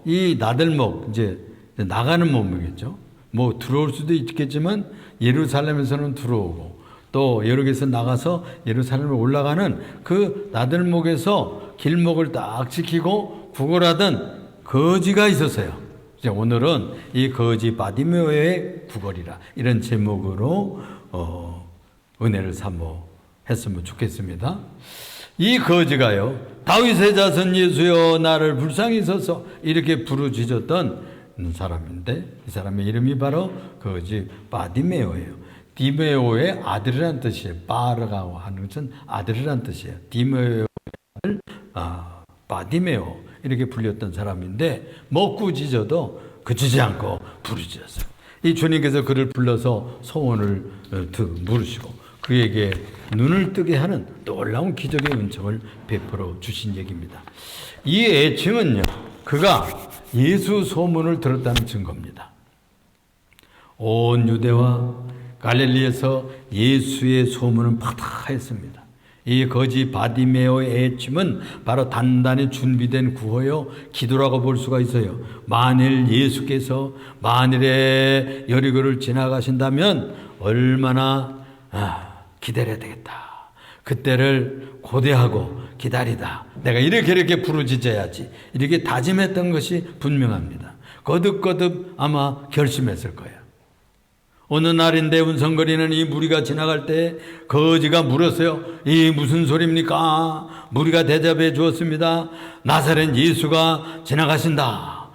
이 나들목, 이제 나가는 몸이겠죠. 뭐 들어올 수도 있겠지만 예루살렘에서는 들어오고 또 여러 개에서 나가서 예루살렘에 올라가는 그 나들목에서 길목을 딱 지키고 구걸하던 거지가 있었어요. 이제 오늘은 이 거지 바디메오의 구걸이라 이런 제목으로 은혜를 사모했으면 좋겠습니다. 이 거지가요, 다윗의 자손 예수여 나를 불쌍히 여소서 이렇게 부르짖었던 사람인데, 이 사람의 이름이 바로 거지 바디메오예요. 디메오의 아들이란 뜻이에요. 바르가고 하는 것은 아들이란 뜻이에요. 디메오의 아들 바디메오 이렇게 불렸던 사람인데, 먹고 짖어도 그치지 않고 부르짖었어요. 이 주님께서 그를 불러서 소원을 물으시고 그에게 눈을 뜨게 하는 놀라운 기적의 은총을 베풀어 주신 얘기입니다. 이 애칭은요, 그가 예수 소문을 들었다는 증거입니다. 온 유대와 갈릴리에서 예수의 소문은 파다했습니다. 이 거지 바디메오의 애침은 바로 단단히 준비된 구호요, 기도라고 볼 수가 있어요. 만일 예수께서 만일에 여리고를 지나가신다면 얼마나 기다려야 되겠다. 그때를 고대하고 기다리다. 내가 이렇게 부르짖어야지. 이렇게 다짐했던 것이 분명합니다. 거듭거듭 아마 결심했을 거예요. 어느 날인데 운성거리는 이 무리가 지나갈 때 거지가 물었어요. 이 무슨 소리입니까? 무리가 대답해 주었습니다. 나사렛 예수가 지나가신다.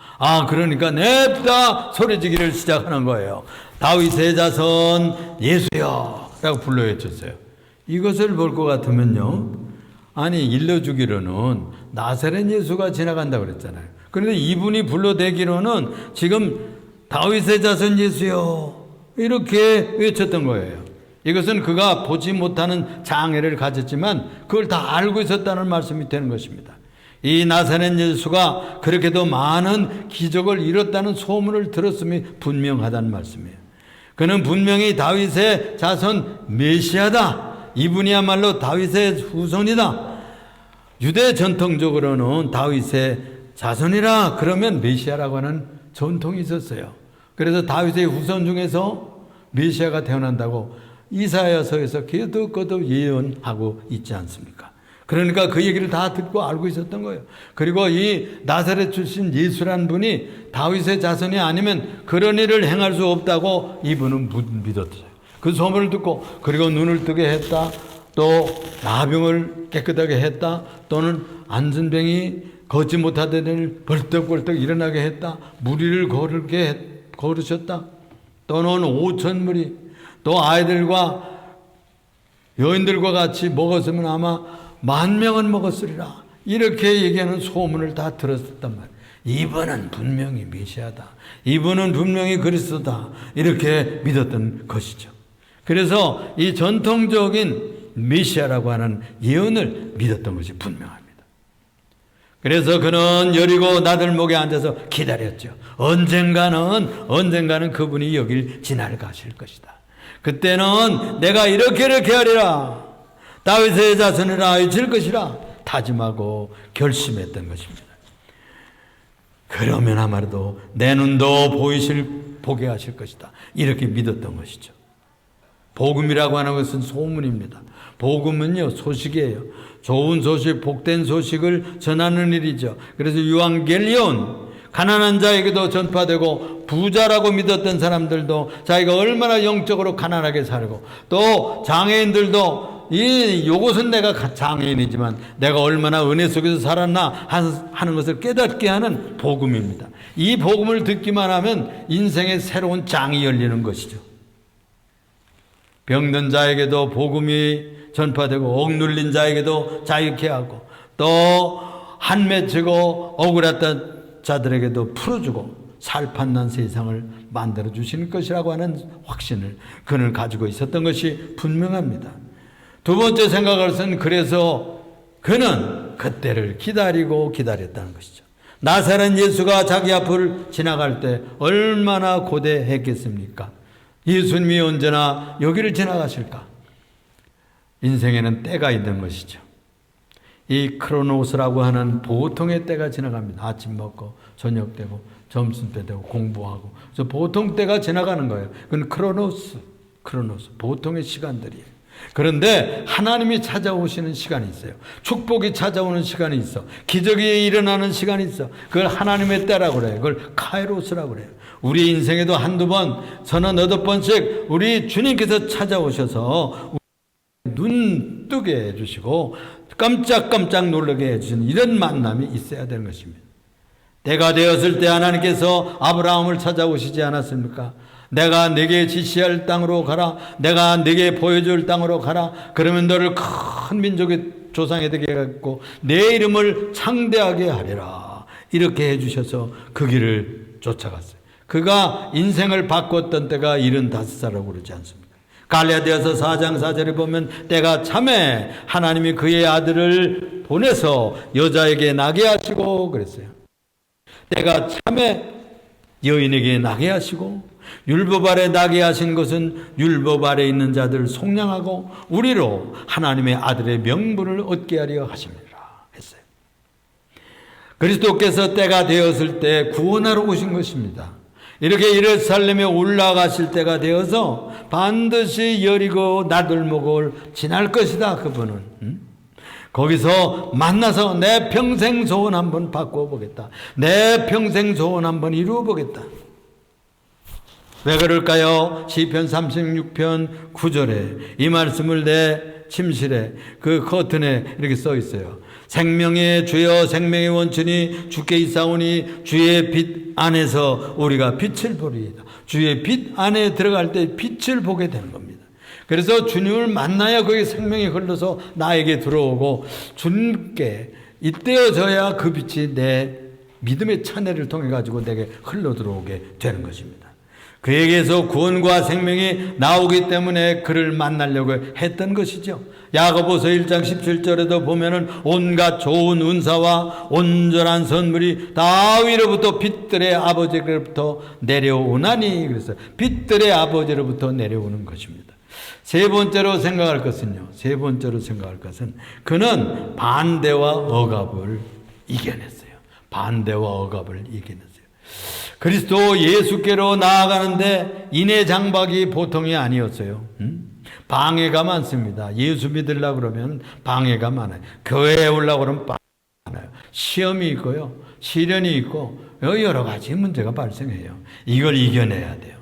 그러니까 냅다 소리지기를 시작하는 거예요. 다윗의 자손 예수여 라고 불러 외쳤어요. 이것을 볼 것 같으면요, 일러주기로는 나사렛 예수가 지나간다고 그랬잖아요. 그런데 이분이 불러대기로는 지금 다윗의 자손 예수여 이렇게 외쳤던 거예요. 이것은 그가 보지 못하는 장애를 가졌지만 그걸 다 알고 있었다는 말씀이 되는 것입니다. 이 나사렛 예수가 그렇게도 많은 기적을 이뤘다는 소문을 들었음이 분명하다는 말씀이에요. 그는 분명히 다윗의 자손 메시아다. 이분이야말로 다윗의 후손이다. 유대 전통적으로는 다윗의 자손이라 그러면 메시아라고 하는 전통이 있었어요. 그래서 다윗의 후손 중에서 메시아가 태어난다고 이사야서에서 거듭 예언하고 있지 않습니까? 그러니까 그 얘기를 다 듣고 알고 있었던 거예요. 그리고 이 나사렛 출신 예수란 분이 다윗의 자손이 아니면 그런 일을 행할 수 없다고 이분은 믿었어요. 그 소문을 듣고, 그리고 눈을 뜨게 했다, 또 나병을 깨끗하게 했다, 또는 안전병이 걷지 못하던 일을 벌떡벌떡 일어나게 했다, 무리를 걸으셨다, 또는 5,000무리, 또 아이들과 여인들과 같이 먹었으면 아마 10,000명은 먹었으리라. 이렇게 얘기하는 소문을 다 들었단 말이에요. 이분은 분명히 메시아다. 이분은 분명히 그리스도다. 이렇게 믿었던 것이죠. 그래서 이 전통적인 메시아라고 하는 예언을 믿었던 것이 분명합니다. 그래서 그는 여리고 나들목에 앉아서 기다렸죠. 언젠가는 그분이 여길 지나가실 것이다. 그때는 내가 이렇게 하리라. 다윗의 자손이라 외칠 것이라 다짐하고 결심했던 것입니다. 그러면 아마도 내 눈도 보게 하실 것이다. 이렇게 믿었던 것이죠. 복음이라고 하는 것은 소문입니다. 복음은요, 소식이에요. 좋은 소식, 복된 소식을 전하는 일이죠. 그래서 유앙겔리온, 가난한 자에게도 전파되고 부자라고 믿었던 사람들도 자기가 얼마나 영적으로 가난하게 살고, 또 장애인들도 요것은 내가 장애인이지만 내가 얼마나 은혜 속에서 살았나 하는 것을 깨닫게 하는 복음입니다. 이 복음을 듣기만 하면 인생의 새로운 장이 열리는 것이죠. 병든 자에게도 복음이 전파되고 억눌린 자에게도 자유케 하고, 또 한맺히고 억울했던 자들에게도 풀어주고 살판난 세상을 만들어 주시는 것이라고 하는 확신을 그는 가지고 있었던 것이 분명합니다. 두 번째 생각할 것은, 그래서 그는 그때를 기다렸다는 것이죠. 나사렛 예수가 자기 앞을 지나갈 때 얼마나 고대했겠습니까? 예수님이 언제나 여기를 지나가실까? 인생에는 때가 있는 것이죠. 이 크로노스라고 하는 보통의 때가 지나갑니다. 아침 먹고 저녁 되고 점심때 되고 공부하고. 그래서 보통 때가 지나가는 거예요. 그건 크로노스, 보통의 시간들이에요. 그런데 하나님이 찾아오시는 시간이 있어요. 축복이 찾아오는 시간이 있어. 기적이 일어나는 시간이 있어. 그걸 하나님의 때라고 그래요. 그걸 카이로스라고 그래요. 우리 인생에도 한두 번, 서너 여덟 번씩 우리 주님께서 찾아오셔서 눈 뜨게 해주시고 깜짝깜짝 놀라게 해주시는 이런 만남이 있어야 되는 것입니다. 때가 되었을 때 하나님께서 아브라함을 찾아오시지 않았습니까? 내가 네게 지시할 땅으로 가라. 내가 네게 보여줄 땅으로 가라. 그러면 너를 큰 민족의 조상이 되게 해갖고 내 이름을 창대하게 하리라. 이렇게 해주셔서 그 길을 쫓아갔어요. 그가 인생을 바꿨던 때가 75살이라고 그러지 않습니까? 갈라디아서 4장 4절에 보면 때가 참에 하나님이 그의 아들을 보내서 여자에게 나게 하시고 그랬어요. 때가 참에 여인에게 나게 하시고 율법 아래 나게 하신 것은 율법 아래 있는 자들을 속량하고 우리로 하나님의 아들의 명분을 얻게 하려 하십니다 했어요. 그리스도께서 때가 되었을 때 구원하러 오신 것입니다. 이렇게 예루살렘에 올라가실 때가 되어서 반드시 여리고 나들목을 지날 것이다. 그분은 거기서 만나서 내 평생 소원 한번 바꿔보겠다. 내 평생 소원 한번 이루어보겠다. 왜 그럴까요? 시편 36편 9절에 이 말씀을 내 침실에 그 커튼에 이렇게 써 있어요. 생명의 주여 생명의 원천이 주께 있사오니 주의 빛 안에서 우리가 빛을 보리이다. 주의 빛 안에 들어갈 때 빛을 보게 되는 겁니다. 그래서 주님을 만나야 거기 생명이 흘러서 나에게 들어오고 주님께 이때어져야 그 빛이 내 믿음의 차례를 통해 가지고 내게 흘러 들어오게 되는 것입니다. 그에게서 구원과 생명이 나오기 때문에 그를 만나려고 했던 것이죠. 야고보서 1장 17절에도 보면은 온갖 좋은 은사와 온전한 선물이 다위로부터 빛들의 아버지로부터 내려오나니 그랬어요. 빛들의 아버지로부터 내려오는 것입니다. 세 번째로 생각할 것은 그는 반대와 억압을 이겨냈어요. 반대와 억압을 이겨냈어요. 그리스도 예수께로 나아가는데 인해 장박이 보통이 아니었어요. 방해가 많습니다. 예수 믿으려고 그러면 방해가 많아요. 교회에 오려고 그러면 방해가 많아요. 시험이 있고요. 시련이 있고 여러 가지 문제가 발생해요. 이걸 이겨내야 돼요.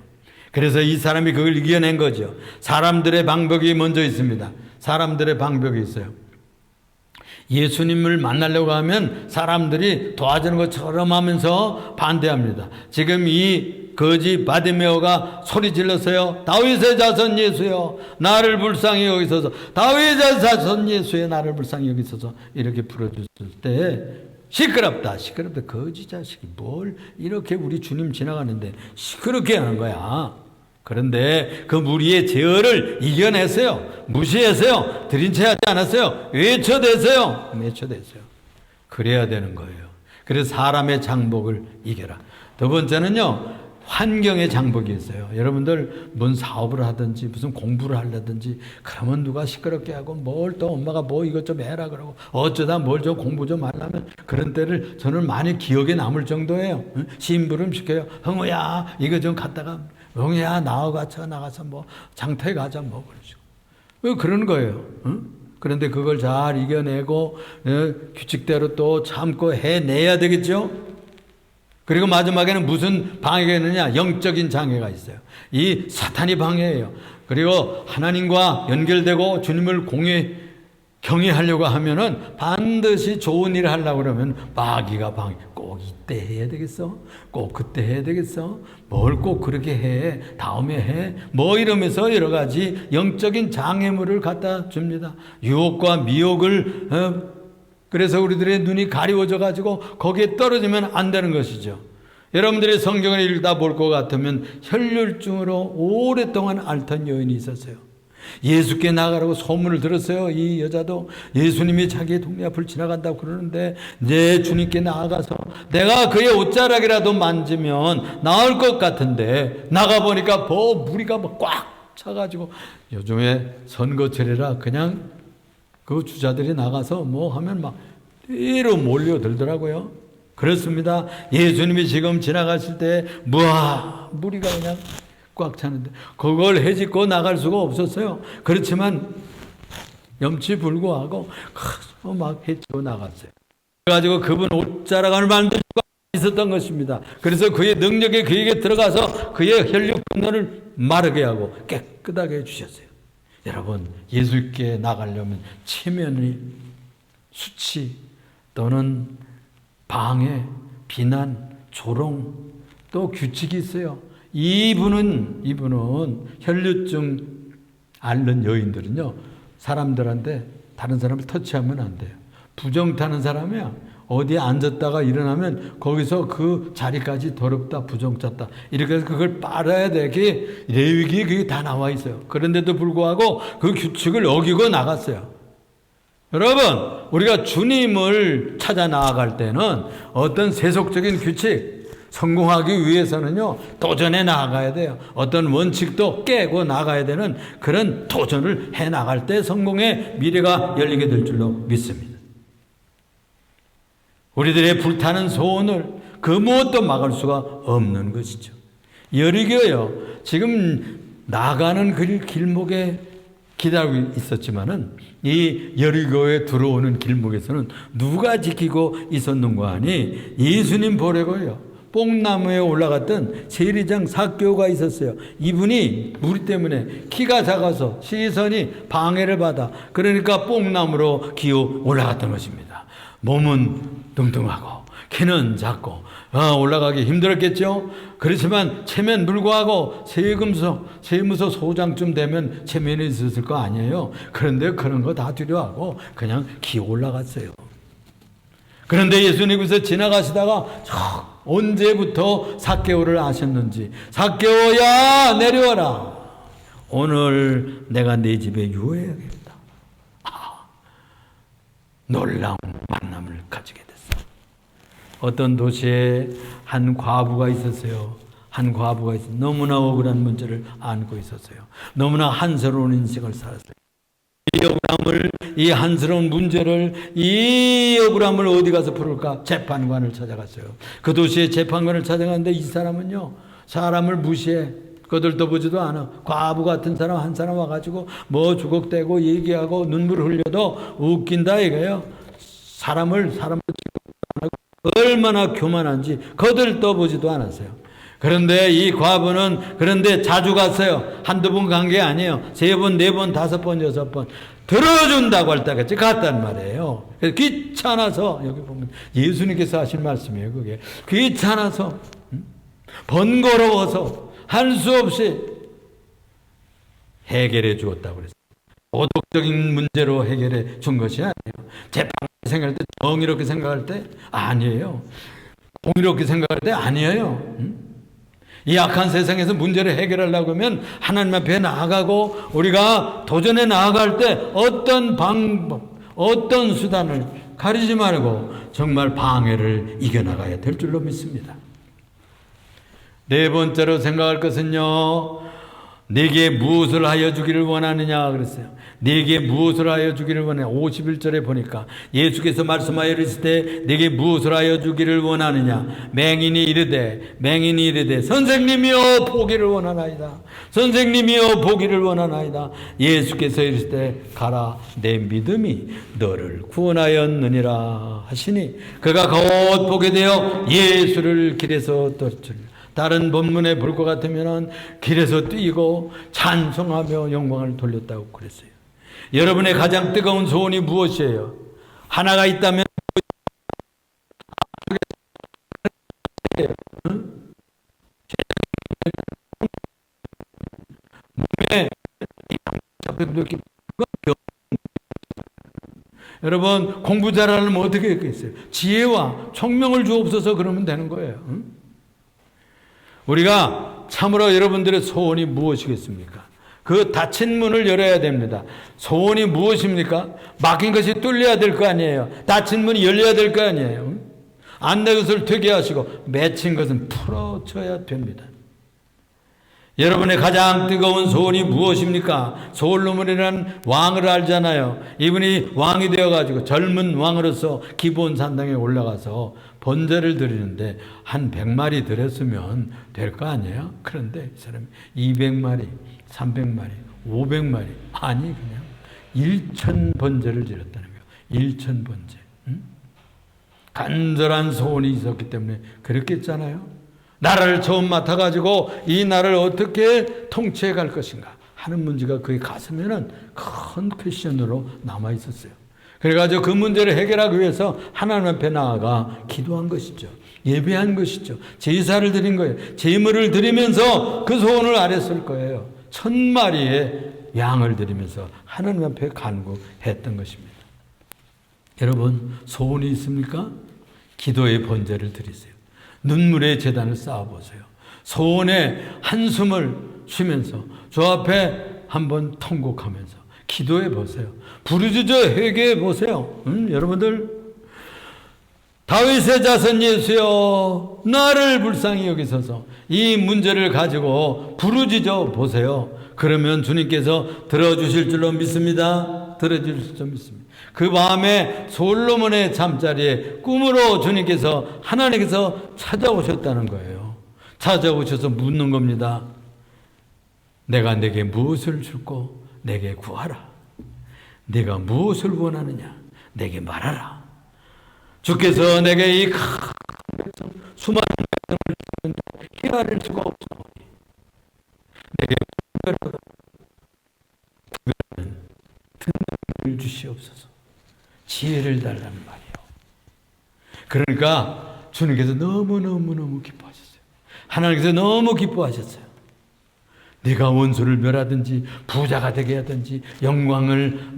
그래서 이 사람이 그걸 이겨낸 거죠. 사람들의 방법이 먼저 있습니다. 사람들의 방법이 있어요. 예수님을 만나려고 하면 사람들이 도와주는 것처럼 하면서 반대합니다. 지금 이 거지 바디메오가 소리 질렀어요. 다윗의 자손 예수여 나를 불쌍히 여기소서. 다윗의 자손 예수여 나를 불쌍히 여기소서. 이렇게 불어줬을 때 시끄럽다. 거지 자식이 뭘 이렇게 우리 주님 지나가는데 시끄럽게 하는 거야. 그런데 그 무리의 제어를 이겨냈어요. 무시했어요. 들인 채 하지 않았어요. 외쳐댔어요. 그래야 되는 거예요. 그래서 사람의 장복을 이겨라. 두 번째는요. 환경의 장복이 있어요. 여러분들 뭔 사업을 하든지 무슨 공부를 하려든지 그러면 누가 시끄럽게 하고 뭘 또 엄마가 뭐 이것 좀 해라 그러고 어쩌다 뭘 좀 공부 좀 하려면 그런 때를 저는 많이 기억에 남을 정도예요. 심부름 시켜요. 형우야 이거 좀 갖다가 형우야 나가서 뭐 장터에 가자 뭐 그러죠. 그러는 거예요. 그런데 그걸 잘 이겨내고 규칙대로 또 참고 해내야 되겠죠. 그리고 마지막에는 무슨 방해가 있느냐? 영적인 장애가 있어요. 이 사탄이 방해예요. 그리고 하나님과 연결되고 주님을 경외하려고 하면은 반드시 좋은 일을 하려고 그러면 마귀가 방해. 꼭 이때 해야 되겠어? 꼭 그때 해야 되겠어? 뭘 꼭 그렇게 해? 다음에 해? 뭐 이러면서 여러 가지 영적인 장애물을 갖다 줍니다. 유혹과 미혹을 그래서 우리들의 눈이 가리워져 가지고 거기에 떨어지면 안 되는 것이죠. 여러분들이 성경을 읽다 볼 것 같으면 혈류증으로 오랫동안 앓던 여인이 있었어요. 예수께 나가라고 소문을 들었어요. 이 여자도 예수님이 자기의 동네 앞을 지나간다고 그러는데 내 주님께 나아가서 내가 그의 옷자락이라도 만지면 나을 것 같은데 나가보니까 무리가 꽉 차가지고 요즘에 선거철이라 그냥 그 주자들이 나가서 뭐 하면 막 뒤로 몰려들더라고요. 그렇습니다. 예수님이 지금 지나가실 때 무리가 그냥 꽉 차는데 그걸 헤집고 나갈 수가 없었어요. 그렇지만 염치불구하고 막 헤집고 나갔어요. 그래가지고 그분 옷자락을 만들 수가 있었던 것입니다. 그래서 그의 능력이 그에게 들어가서 그의 혈육 근원을 마르게 하고 깨끗하게 해주셨어요. 여러분, 예수께 나가려면 체면이, 수치 또는 방해, 비난, 조롱, 또 규칙이 있어요. 이분은 혈류증 앓는 여인들은요, 사람들한테 다른 사람을 터치하면 안 돼요. 부정 타는 사람이야. 어디에 앉았다가 일어나면 거기서 그 자리까지 더럽다, 부정 찼다, 이렇게 해서 그걸 빨아야 돼. 그게 레위기에 그게 다 나와 있어요. 그런데도 불구하고 그 규칙을 어기고 나갔어요. 여러분, 우리가 주님을 찾아 나아갈 때는 어떤 세속적인 규칙, 성공하기 위해서는요, 도전해 나가야 돼요. 어떤 원칙도 깨고 나가야 되는 그런 도전을 해 나갈 때 성공의 미래가 열리게 될 줄로 믿습니다. 우리들의 불타는 소원을 그 무엇도 막을 수가 없는 것이죠. 여리고요, 지금 나가는 그 길목에 기다리고 있었지만은 이 여리고에 들어오는 길목에서는 누가 지키고 있었는가 하니 예수님 보려고요, 뽕나무에 올라갔던 세리장 삭개오가 있었어요. 이분이 무리 때문에 키가 작아서 시선이 방해를 받아 그러니까 뽕나무로 기어 올라갔던 것입니다. 몸은 뚱뚱하고 키는 작고 올라가기 힘들었겠죠. 그렇지만 체면 불구하고 세무서 소장쯤 되면 체면이 있었을 거 아니에요. 그런데 그런 거 다 두려워하고 그냥 기어 올라갔어요. 그런데 예수님께서 지나가시다가 언제부터 삭개오를 아셨는지, 삭개오야 내려와라, 오늘 내가 네 집에 유해야겠다. 놀라운 만남을 가지게 됐어. 어떤 도시에 한 과부가 있었어요. 한 과부가 있었어요. 너무나 억울한 문제를 안고 있었어요. 너무나 한스러운 인생을 살았어요. 이 한스러운 문제를, 이 억울함을 어디 가서 풀을까? 재판관을 찾아갔어요. 그 도시에 재판관을 찾아갔는데 이 사람은요, 사람을 무시해. 거들떠 보지도 않아. 과부 같은 사람 한 사람 와가지고 뭐 주걱대고 얘기하고 눈물 흘려도 웃긴다 이거예요. 사람을 얼마나 교만한지 거들떠 보지도 않았어요. 그런데 이 과부는 그런데 자주 갔어요. 한두 번 간 게 아니에요. 3번, 4번, 5번, 6번 들어준다고 할 때까지 갔단 말이에요. 그래서 귀찮아서, 여기 보면 예수님께서 하신 말씀이에요. 그게 귀찮아서, 번거로워서 할 수 없이 해결해 주었다고 그랬어요. 도덕적인 문제로 해결해 준 것이 아니에요. 재판 생각할 때, 정의롭게 생각할 때 아니에요. 공의롭게 생각할 때 아니에요. 이 악한 세상에서 문제를 해결하려고 하면 하나님 앞에 나아가고 우리가 도전해 나아갈 때 어떤 방법, 어떤 수단을 가리지 말고 정말 방해를 이겨나가야 될 줄로 믿습니다. 네 번째로 생각할 것은요, 내게 무엇을 하여 주기를 원하느냐 그랬어요. 내게 무엇을 하여 주기를 원하느냐. 51절에 보니까 예수께서 말씀하여 이르시되 내게 무엇을 하여 주기를 원하느냐. 맹인이 이르되 선생님이여 보기를 원하나이다. 선생님이여 보기를 원하나이다. 예수께서 이르시되 가라, 내 믿음이 너를 구원하였느니라 하시니 그가 곧 보게 되어 예수를 길에서 떴으리라. 다른 본문에 볼 것 같으면 길에서 뛰고 찬송하며 영광을 돌렸다고 그랬어요. 여러분의 가장 뜨거운 소원이 무엇이에요? 하나가 있다면 몸에 여러분, 공부 잘하려면 어떻게 했겠어요? 지혜와 총명을 주옵소서 그러면 되는 거예요. 우리가 참으로 여러분들의 소원이 무엇이겠습니까? 그 닫힌 문을 열어야 됩니다. 소원이 무엇입니까? 막힌 것이 뚫려야 될 거 아니에요. 닫힌 문이 열려야 될 거 아니에요. 안 된 것을 되게 하시고 맺힌 것은 풀어줘야 됩니다. 여러분의 가장 뜨거운 소원이 무엇입니까? 솔로몬이라는 왕을 알잖아요. 이분이 왕이 되어가지고 젊은 왕으로서 기브온 산당에 올라가서 번제를 드리는데 한 100마리 드렸으면 될 거 아니에요? 그런데 이 사람이 200마리, 300마리, 500마리 아니 그냥 1천 번제를 드렸다는 거예요. 1천 번제. 간절한 소원이 있었기 때문에 그랬겠잖아요. 나라를 처음 맡아가지고 이 나라를 어떻게 통치해 갈 것인가 하는 문제가 그의 가슴에는 큰 퀘션으로 남아 있었어요. 그래가지고 그 문제를 해결하기 위해서 하나님 앞에 나아가 기도한 것이죠. 예배한 것이죠. 제사를 드린 거예요. 제물을 드리면서 그 소원을 아랬을 거예요. 1000마리의 양을 드리면서 하나님 앞에 간구했던 것입니다. 여러분 소원이 있습니까? 기도의 번제를 드리세요. 눈물의 제단을 쌓아보세요. 소원의 한숨을 쉬면서 주 앞에 한번 통곡하면서 기도해 보세요. 부르짖어 회개해 보세요. 여러분들 다윗의 자손 예수여 나를 불쌍히 여기소서. 이 문제를 가지고 부르짖어 보세요. 그러면 주님께서 들어주실 줄로 믿습니다. 들어주실 줄 믿습니다. 그 밤에 솔로몬의 잠자리에 꿈으로 주님께서 하나님께서 찾아오셨다는 거예요. 찾아오셔서 묻는 겁니다. 내가 내게 무엇을 줄고 내게 구하라. 네가 무엇을 원하느냐 내게 말하라. 주께서 내게 이 큰 수많은 백성을 주는데 헤아릴 수가 없사오니 내게 듣는 귀를 주시옵소서. 지혜를 달라는 말이에요. 그러니까 주님께서 너무너무너무 기뻐하셨어요. 하나님께서 너무 기뻐하셨어요. 네가 원수를 멸하든지 부자가 되게 하든지 영광을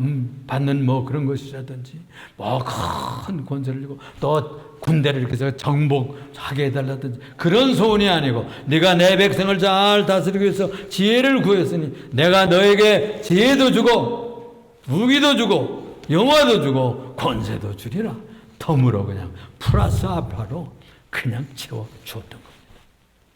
받는 뭐 그런 것이라든지 뭐 큰 권세를 주고 또 군대를 이렇게 해서 정복하게 해달라든지 그런 소원이 아니고 네가 내 백성을 잘 다스리기 위해서 지혜를 구했으니 내가 너에게 지혜도 주고 무기도 주고 영화도 주고 권세도 주리라. 덤으로 그냥 플러스 알파로 그냥 채워주었던 겁니다.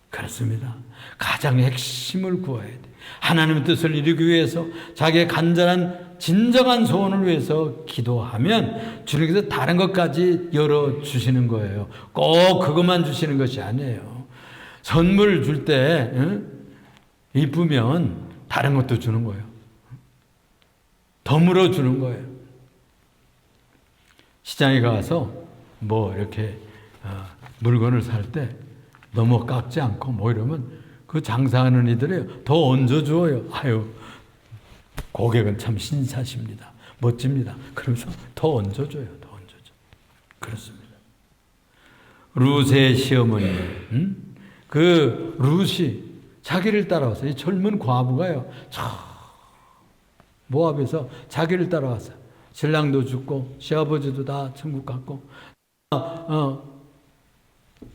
그렇습니다. 가장 핵심을 구해야 돼. 하나님의 뜻을 이루기 위해서 자기의 간절한 진정한 소원을 위해서 기도하면 주님께서 다른 것까지 열어주시는 거예요. 꼭 그것만 주시는 것이 아니에요. 선물 줄 때 이쁘면 다른 것도 주는 거예요. 덤으로 주는 거예요. 시장에 가서 뭐 이렇게 물건을 살 때 너무 깎지 않고 뭐 이러면 그 장사하는 이들이요 더 얹어줘요. 아유 고객은 참 신사십니다. 멋집니다. 그러면서 더 얹어줘요. 더 얹어줘. 그렇습니다. 룻의 시어머니 그 룻이 자기를 따라와서 이 젊은 과부가요 저 모압에서 자기를 따라왔어요. 신랑도 죽고 시아버지도 다 천국 갔고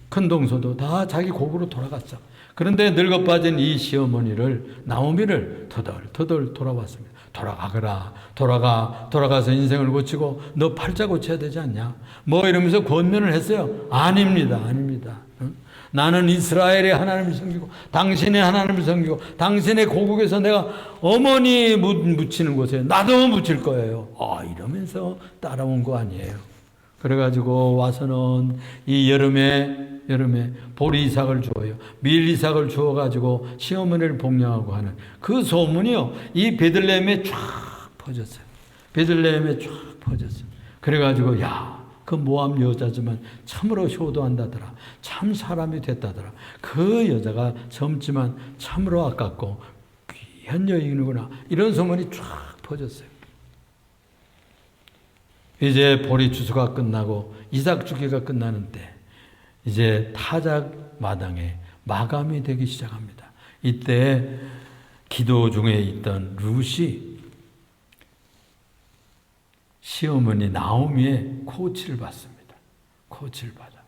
큰 동서도 다 자기 고국으로 돌아갔어. 그런데 늙어 빠진 이 시어머니를 나오미를 터덜 돌아왔습니다. 돌아가거라. 돌아가서 인생을 고치고 너 팔자 고쳐야 되지 않냐? 뭐 이러면서 권면을 했어요. 아닙니다. 나는 이스라엘의 하나님을 섬기고 당신의 하나님을 섬기고 당신의 고국에서 내가 어머니 묻히는 곳에 나도 묻힐 거예요. 이러면서 따라온 거 아니에요. 그래가지고 와서는 이 여름에 보리 이삭을 주어요. 밀 이삭을 주어가지고 시어머니를 복양하고 하는 그 소문이요. 이 베들레헴에 쫙 퍼졌어요. 그래가지고 그 모압 여자지만 참으로 효도한다더라. 참 사람이 됐다더라. 그 여자가 젊지만 참으로 아깝고 귀한 여인이구나. 이런 소문이 쫙 퍼졌어요. 이제 보리 추수가 끝나고 이삭 주기가 끝나는 때 이제 타작 마당에 마감이 되기 시작합니다. 이때 기도 중에 있던 룻이 시어머니 나오미의 코치를 받습니다. 코치를 받아.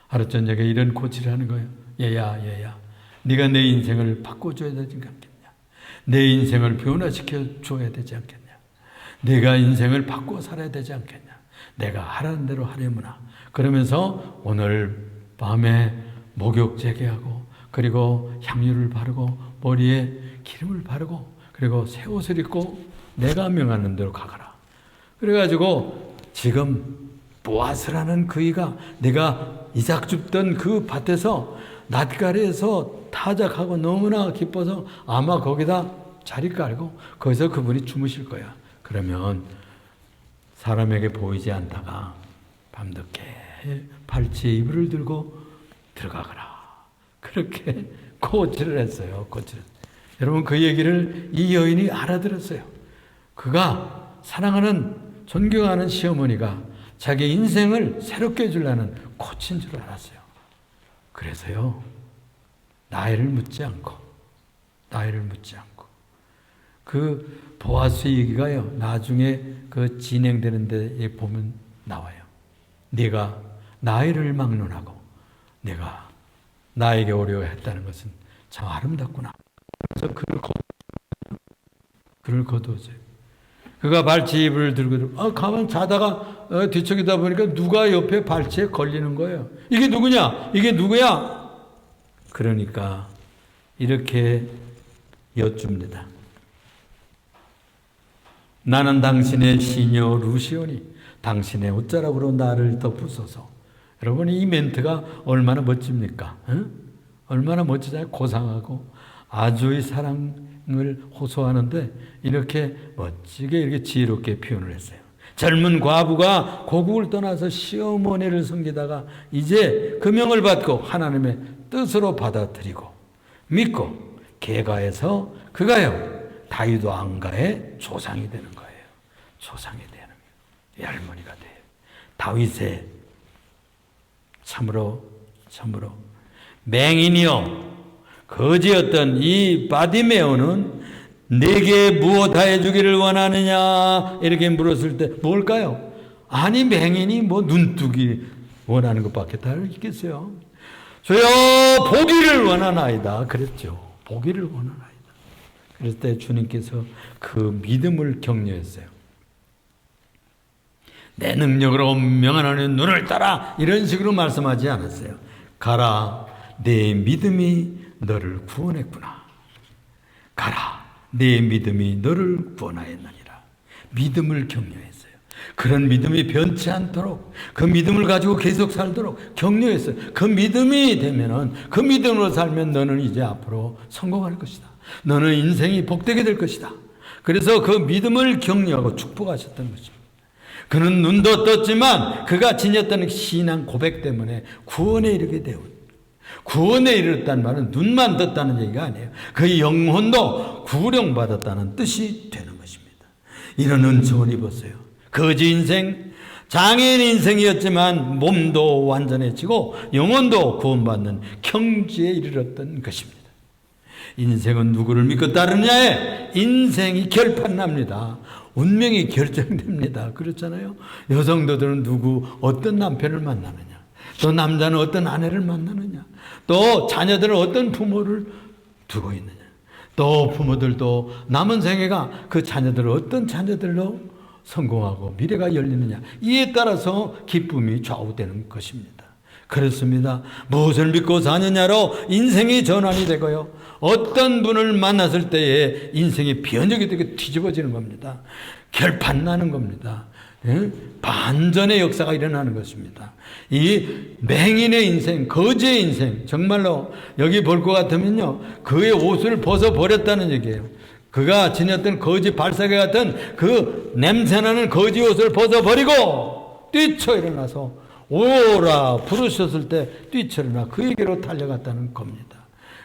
하루 저녁에 이런 코치를 하는 거예요. 얘야 네가 내 인생을 바꿔줘야 되지 않겠냐. 내 인생을 변화시켜 줘야 되지 않겠냐. 내가 인생을 바꿔 살아야 되지 않겠냐. 내가 하라는 대로 하려무나. 그러면서 오늘 밤에 목욕 재개하고 그리고 향유를 바르고 머리에 기름을 바르고 그리고 새 옷을 입고 내가 명하는 대로 가거라. 그래가지고 지금 보아스라는 그이가 내가 이삭 줍던 그 밭에서 낫가리에서 타작하고 너무나 기뻐서 아마 거기다 자리 깔고 거기서 그분이 주무실 거야. 그러면 사람에게 보이지 않다가 밤늦게 팔찌에 이불을 들고 들어가거라. 그렇게 코치를 했어요. 코치를. 여러분 그 얘기를 이 여인이 알아들었어요. 그가 사랑하는 존경하는 시어머니가 자기 인생을 새롭게 해주려는 코치인 줄 알았어요. 그래서요. 나이를 묻지 않고 그 보아스 얘기가요. 나중에 그 진행되는 데 보면 나와요. 네가 나이를 막론하고 내가 나에게 오려 했다는 것은 참 아름답구나. 그래서 그를 거두어줘요. 그가 발치입을 들고 가만 자다가 뒤척이다 보니까 누가 옆에 발치에 걸리는 거예요. 이게 누구냐? 이게 누구야? 그러니까 이렇게 여쭙니다. 나는 당신의 시녀 루시오니 당신의 옷자락으로 나를 덮으소서. 여러분 이 멘트가 얼마나 멋집니까? 얼마나 멋지잖아요. 고상하고 아주의 사랑을 호소하는데 이렇게 멋지게 이렇게 지혜롭게 표현을 했어요. 젊은 과부가 고국을 떠나서 시어머니를 섬기다가 이제 그 명을 받고 하나님의 뜻으로 받아들이고 믿고 개가해서 그가요 다윗 왕가의 조상이 되는 거예요. 조상이 되는 거예요. 할머니가 돼요. 다윗의 참으로 맹인이요 거지였던 이 바디메오는 내게 무엇하여 주기를 원하느냐 이렇게 물었을 때 뭘까요? 아니 맹인이 뭐 눈뜨기 원하는 것밖에 다 있겠어요. 저요 보기를 원하나이다 그랬죠. 보기를 원하나이다. 그랬을 때 주님께서 그 믿음을 격려했어요. 내 능력으로 명하는 눈을 따라 이런 식으로 말씀하지 않았어요. 가라 내 믿음이 너를 구원했구나. 가라 내 믿음이 너를 구원하였느니라. 믿음을 격려했어요. 그런 믿음이 변치 않도록 그 믿음을 가지고 계속 살도록 격려했어요. 그 믿음이 되면은 그 믿음으로 살면 너는 이제 앞으로 성공할 것이다. 너는 인생이 복되게 될 것이다. 그래서 그 믿음을 격려하고 축복하셨던 것입니다. 그는 눈도 떴지만 그가 지녔던 신앙 고백 때문에 구원에 이르게 되었. 구원에 이르렀다는 말은 눈만 떴다는 얘기가 아니에요. 그의 영혼도 구령받았다는 뜻이 되는 것입니다. 이런 은총을 입었어요. 거지 인생, 장애인 인생이었지만 몸도 완전해지고 영혼도 구원받는 경지에 이르렀던 것입니다. 인생은 누구를 믿고 따르느냐에 인생이 결판납니다. 운명이 결정됩니다. 그렇잖아요. 여성들은 어떤 남편을 만나느냐, 또 남자는 어떤 아내를 만나느냐, 또 자녀들은 어떤 부모를 두고 있느냐, 또 부모들도 남은 생애가 그 자녀들을 어떤 자녀들로 성공하고 미래가 열리느냐, 이에 따라서 기쁨이 좌우되는 것입니다. 그렇습니다. 무엇을 믿고 사느냐로 인생이 전환이 되고요. 어떤 분을 만났을 때에 인생이 변혁이 되게 뒤집어지는 겁니다. 결판나는 겁니다. 반전의 역사가 일어나는 것입니다. 이 맹인의 인생, 거지의 인생, 정말로 여기 볼 것 같으면요, 그의 옷을 벗어버렸다는 얘기예요. 그가 지녔던 거지 발사계 같은 그 냄새나는 거지 옷을 벗어버리고 뛰쳐 일어나서 오라 부르셨을 때 뛰쳐 일어나 그에게로 달려갔다는 겁니다.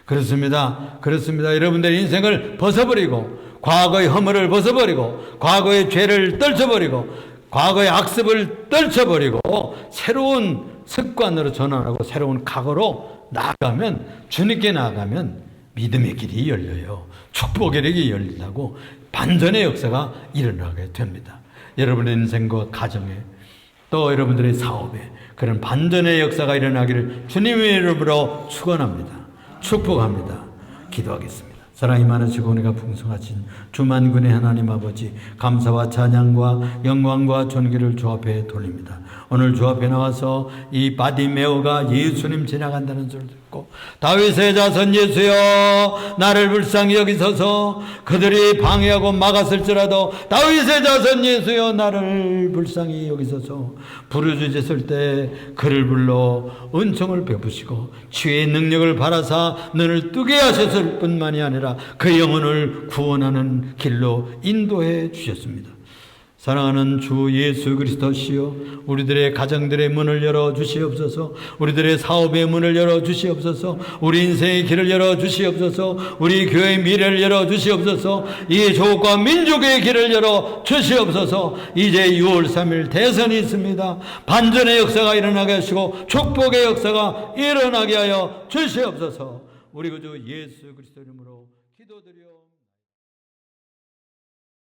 그렇습니다. 여러분들의 인생을 벗어버리고 과거의 허물을 벗어버리고 과거의 죄를 떨쳐버리고 과거의 악습을 떨쳐버리고 새로운 습관으로 전환하고 새로운 각오로 나아가면, 주님께 나아가면 믿음의 길이 열려요. 축복의 길이 열린다고 반전의 역사가 일어나게 됩니다. 여러분의 인생과 가정에, 또 여러분들의 사업에 그런 반전의 역사가 일어나기를 주님의 이름으로 축원합니다. 축복합니다. 기도하겠습니다. 사랑이 많으시고 은혜가 풍성하신 주만군의 하나님 아버지, 감사와 찬양과 영광과 존귀를 주 앞에 돌립니다. 오늘 주 앞에 나와서 이 바디메오가 예수님 지나간다는 소리를 듣고 하셨고, 다윗의 자손 예수여 나를 불쌍히 여기소서. 그들이 방해하고 막았을지라도 다윗의 자손 예수여 나를 불쌍히 여기소서. 부르짖었을 때 그를 불러 은총을 베푸시고 치유의 능력을 바라사 눈을 뜨게 하셨을 뿐만이 아니라 그 영혼을 구원하는 길로 인도해 주셨습니다. 사랑하는 주 예수 그리스도시여, 우리들의 가정들의 문을 열어 주시옵소서. 우리들의 사업의 문을 열어 주시옵소서. 우리 인생의 길을 열어 주시옵소서. 우리 교회의 미래를 열어 주시옵소서. 이 조국과 민족의 길을 열어 주시옵소서. 이제 6월 3일 대선이 있습니다. 반전의 역사가 일어나게 하시고 축복의 역사가 일어나게 하여 주시옵소서. 우리 구주 예수 그리스도 이름으로 기도드려